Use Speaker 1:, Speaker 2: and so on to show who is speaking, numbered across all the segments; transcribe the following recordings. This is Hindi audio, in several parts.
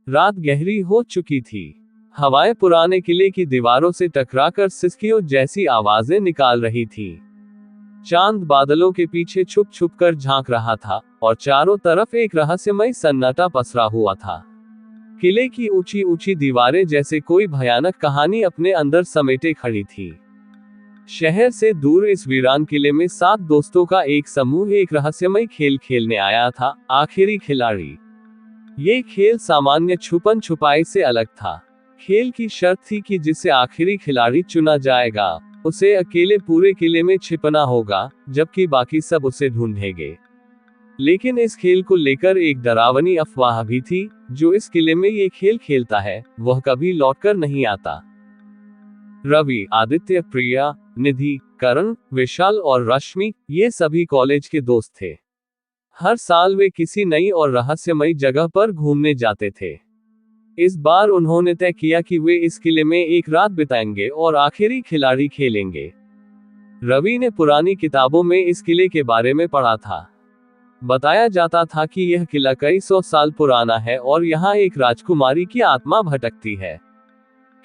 Speaker 1: रात गहरी हो चुकी थी। हवाएं पुराने किले की दीवारों से टकराकर सिसकियों जैसी आवाजें निकाल रही थी। चांद बादलों के पीछे छुप छुप कर झांक रहा था, और चारों तरफ एक रहस्यमय सन्नाटा पसरा हुआ था। किले की ऊंची ऊंची दीवारें जैसे कोई भयानक कहानी अपने अंदर समेटे खड़ी थी। शहर से दूर इस वीरान किले में 7 दोस्तों का एक समूह एक रहस्यमय खेल खेलने आया था, आखिरी खिलाड़ी। ये खेल सामान्य छुपन छुपाई से अलग था। खेल की शर्त थी कि जिसे आखिरी खिलाड़ी चुना जाएगा, उसे अकेले पूरे किले में छिपना होगा, जबकि बाकी सब उसे ढूंढेंगे। लेकिन इस खेल को लेकर एक डरावनी अफवाह भी थी, जो इस किले में ये खेल खेलता है, वह कभी लौटकर नहीं आता। रवि, आदित्य, प्रिया, निधि, करण, विशाल और रश्मि, ये सभी कॉलेज के दोस्त थे। हर साल वे किसी नई और रहस्यमयी जगह पर घूमने जाते थे। इस बार उन्होंने तय किया कि वे इस किले में एक रात बिताएंगे और आखिरी खिलाड़ी खेलेंगे। रवि ने पुरानी किताबों में इस किले के बारे में पढ़ा था। बताया जाता था कि यह किला कई 100 साल पुराना है और यहाँ एक राजकुमारी की आत्मा भटकती है।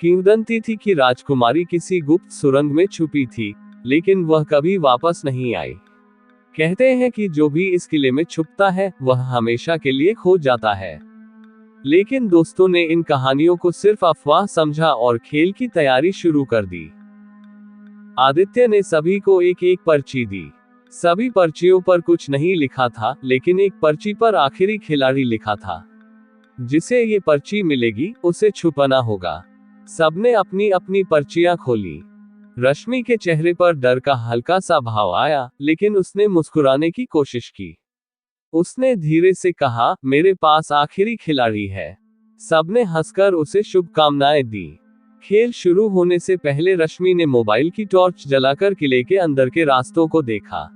Speaker 1: किंवदंती थी कि राजकुमारी किसी गुप्त सुरंग में छुपी थी, लेकिन वह कभी वापस नहीं आई। कहते हैं कि जो भी इस किले में छुपता है, वह हमेशा के लिए खो जाता है। लेकिन दोस्तों ने इन कहानियों को सिर्फ अफवाह समझा और खेल की तैयारी शुरू कर दी। आदित्य ने सभी को एक एक पर्ची दी। सभी पर्चियों पर कुछ नहीं लिखा था, लेकिन एक पर्ची पर आखिरी खिलाड़ी लिखा था। जिसे ये पर्ची मिलेगी, उसे छुपाना होगा। सबने अपनी अपनी पर्चियां खोली। रश्मि के चेहरे पर डर का हल्का सा भाव आया, लेकिन उसने मुस्कुराने की कोशिश की। उसने धीरे से कहा, मेरे पास आखिरी खिलाड़ी है। सबने हंसकर उसे शुभकामनाएं दी। खेल शुरू होने से पहले रश्मि ने मोबाइल की टॉर्च जलाकर किले के अंदर के रास्तों को देखा।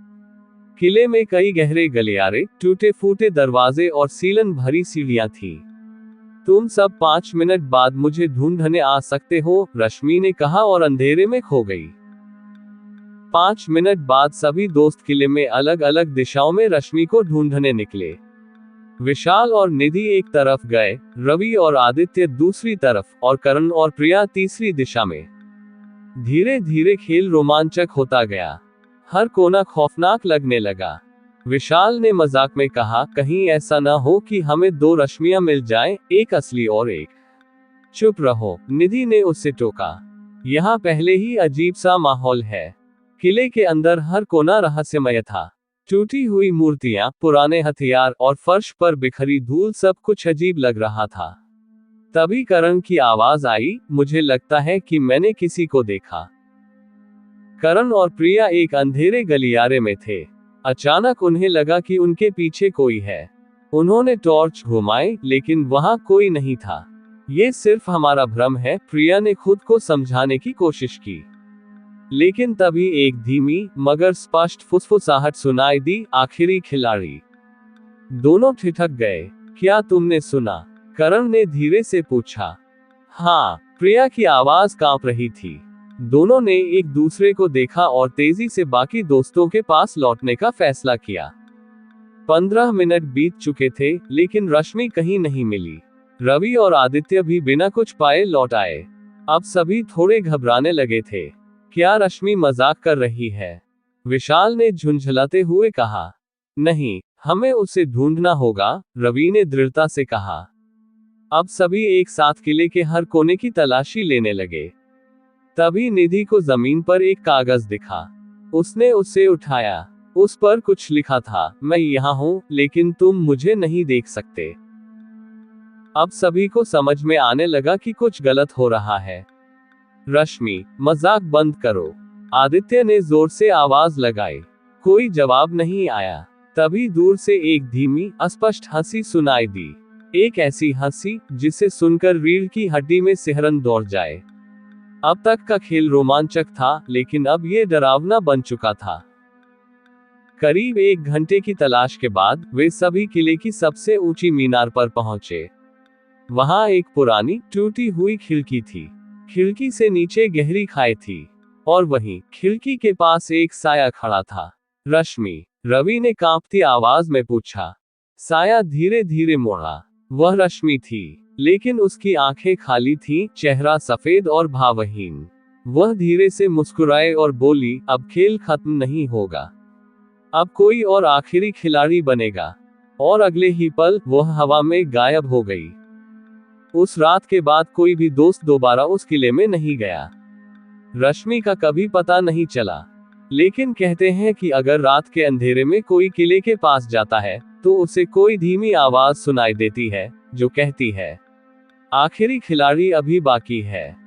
Speaker 1: किले में कई गहरे गलियारे, टूटे फूटे दरवाजे और सीलन भरी सीढ़ियां थी। तुम सब 5 मिनट बाद मुझे ढूंढने आ सकते हो, रश्मि ने कहा और अंधेरे में खो गई। 5 मिनट बाद सभी दोस्त किले में अलग अलग दिशाओं में रश्मि को ढूंढने निकले। विशाल और निधि एक तरफ गए, रवि और आदित्य दूसरी तरफ, और करण और प्रिया तीसरी दिशा में। धीरे धीरे खेल रोमांचक होता गया। हर कोना खौफनाक लगने लगा। विशाल ने मजाक में कहा, कहीं ऐसा न हो कि हमें 2 रश्मियां मिल जाएं, एक असली और एक। चुप रहो, निधि ने उससे टोका। यहाँ पहले ही अजीब सा माहौल है। किले के अंदर हर कोना रहस्यमय था। टूटी हुई मूर्तियां, पुराने हथियार और फर्श पर बिखरी धूल, सब कुछ अजीब लग रहा था। तभी करण की आवाज आई, मुझे लगता है कि मैंने किसी को देखा। करण और प्रिया एक अंधेरे गलियारे में थे। अचानक उन्हें लगा कि उनके पीछे कोई है। उन्होंने टॉर्च घुमाई, लेकिन वहां कोई नहीं था। ये सिर्फ हमारा भ्रम है, प्रिया ने खुद को समझाने की कोशिश की। लेकिन तभी एक धीमी मगर स्पष्ट फुसफुसाहट सुनाई दी, आखिरी खिलाड़ी। दोनों ठिठक गए। क्या तुमने सुना? करण ने धीरे से पूछा। हाँ, प्रिया की आवाज कांप रही थी। दोनों ने एक दूसरे को देखा और तेजी से बाकी दोस्तों के पास लौटने का फैसला किया। 15 मिनट बीत चुके थे, लेकिन रश्मि कहीं नहीं मिली। रवि और आदित्य भी बिना कुछ पाए लौट आए। अब सभी थोड़े घबराने लगे थे। क्या रश्मि मजाक कर रही है? विशाल ने झुंझलाते हुए कहा। नहीं, हमें उसे ढूंढना होगा, रवि ने दृढ़ता से कहा। अब सभी एक साथ किले के हर कोने की तलाशी लेने लगे। तभी निधि को जमीन पर एक कागज दिखा। उसने उसे उठाया। उस पर कुछ लिखा था, मैं यहाँ हूँ, लेकिन तुम मुझे नहीं देख सकते। अब सभी को समझ में आने लगा कि कुछ गलत हो रहा है। रश्मि, मजाक बंद करो, आदित्य ने जोर से आवाज लगाई। कोई जवाब नहीं आया। तभी दूर से एक धीमी, अस्पष्ट हंसी सुनाई दी। एक ऐसी हंसी जिसे सुनकर रीढ़ की हड्डी में सिहरन दौड़ जाए। अब तक का खेल रोमांचक था, लेकिन अब यह डरावना बन चुका था। करीब 1 घंटे की तलाश के बाद वे सभी किले की सबसे ऊंची मीनार पर पहुंचे। वहां एक पुरानी, टूटी हुई खिड़की थी। खिड़की से नीचे गहरी खाई थी, और वहीं खिड़की के पास एक साया खड़ा था। रश्मि, रवि ने कांपती आवाज में पूछा। साया धीरे धीरे मुड़ा। वह रश्मि थी। लेकिन उसकी आंखें खाली थीं, चेहरा सफेद और भावहीन। वह धीरे से मुस्कुराए और बोली, अब खेल खत्म नहीं होगा। अब कोई और आखिरी खिलाड़ी बनेगा। और अगले ही पल वह हवा में गायब हो गई। उस रात के बाद कोई भी दोस्त दोबारा उस किले में नहीं गया। रश्मि का कभी पता नहीं चला। लेकिन कहते हैं कि अगर रात के अंधेरे में कोई किले के पास जाता है, तो उसे कोई धीमी आवाज सुनाई देती है, जो कहती है, आखिरी खिलाड़ी अभी बाकी है।